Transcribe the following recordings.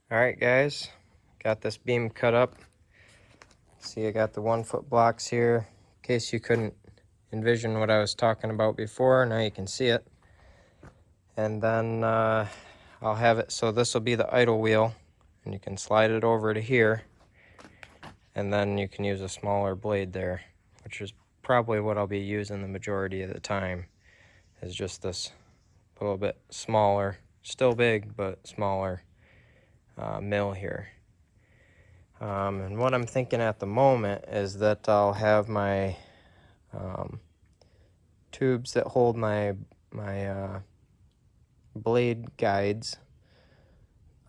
Alright guys, got this beam cut up. See, I got the 1 foot blocks here. In case you couldn't envision what I was talking about before, now you can see it. And then I'll have it, so this will be the idle wheel, and you can slide it over to here. And then you can use a smaller blade there, which is probably what I'll be using the majority of the time, is just this little bit smaller, still big, but smaller mill here. And what I'm thinking at the moment is that I'll have my tubes that hold my blade guides.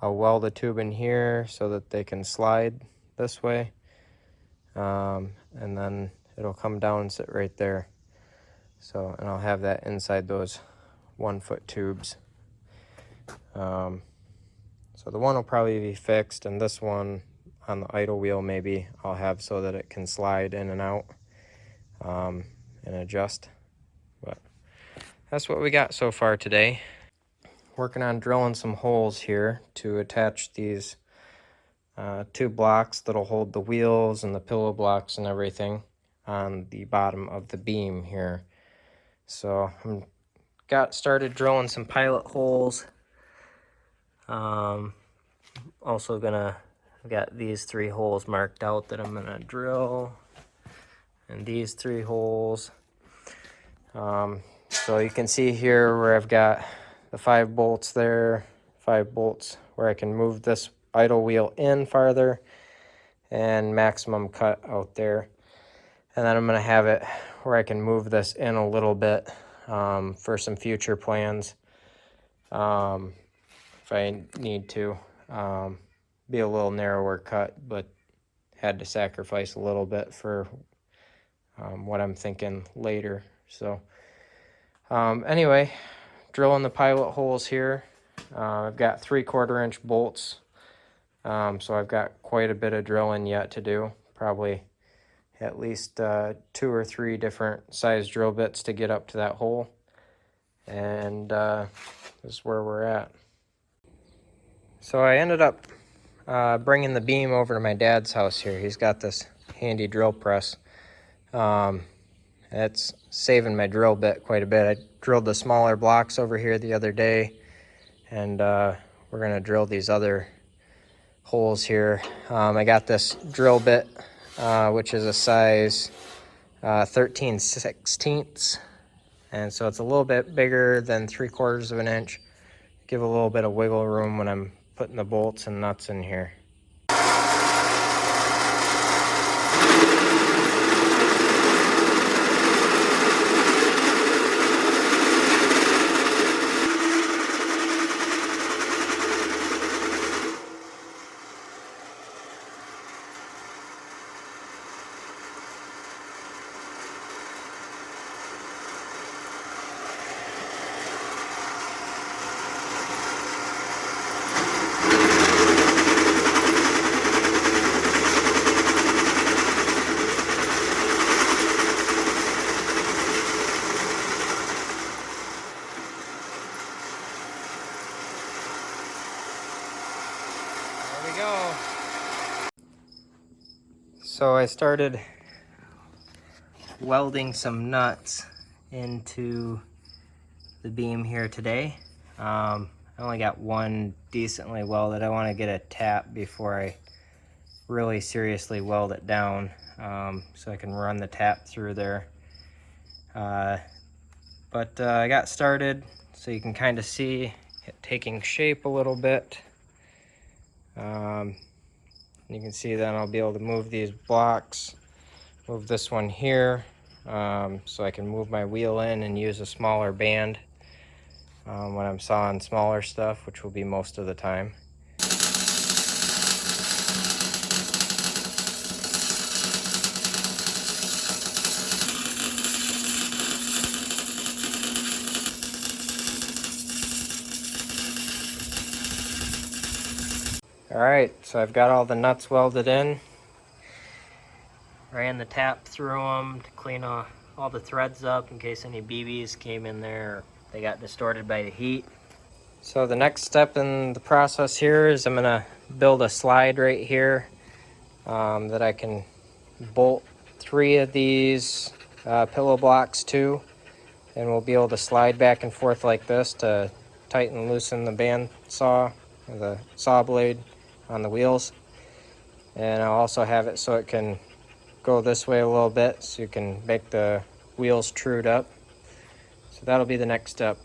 I'll weld a tube in here so that they can slide this way, and then it'll come down and sit right there. So, and I'll have that inside those 1 foot tubes. So the one will probably be fixed, and this one on the idle wheel maybe I'll have so that it can slide in and out and adjust. But that's what we got so far today. Working on drilling some holes here to attach these 2 blocks that'll hold the wheels and the pillow blocks and everything on the bottom of the beam here. So I got started drilling some pilot holes. Also got these 3 holes marked out that I'm gonna drill, and these 3 holes. So you can see here where I've got the 5 bolts there, 5 bolts where I can move this idle wheel in farther, and maximum cut out there. And then I'm gonna have it where I can move this in a little bit for some future plans. If I need to, be a little narrower cut, but had to sacrifice a little bit for what I'm thinking later. So anyway, drilling the pilot holes here. I've got 3/4 inch bolts, so I've got quite a bit of drilling yet to do. Probably at least 2 or 3 different size drill bits to get up to that hole. And this is where we're at. So I ended up bringing the beam over to my dad's house here. He's got this handy drill press. It's saving my drill bit quite a bit. I drilled the smaller blocks over here the other day, and we're gonna drill these other holes here. I got this drill bit, which is a size 13/16, and so it's a little bit bigger than 3/4 of an inch. Give a little bit of wiggle room when I'm putting the bolts and nuts in here. Go. So I started welding some nuts into the beam here today. I only got one decently welded. I want to get a tap before I really seriously weld it down, so I can run the tap through there. But I got started, so you can kind of see it taking shape a little bit. You can see then I'll be able to move these blocks, move this one here, so I can move my wheel in and use a smaller band when I'm sawing smaller stuff, which will be most of the time. Alright, so I've got all the nuts welded in. Ran the tap through them to clean all the threads up in case any BBs came in there or they got distorted by the heat. So the next step in the process here is I'm gonna build a slide right here that I can bolt 3 of these pillow blocks to, and we'll be able to slide back and forth like this to tighten and loosen the band saw, or the saw blade on the wheels. And I'll also have it so it can go this way a little bit so you can make the wheels trued up. So that'll be the next step.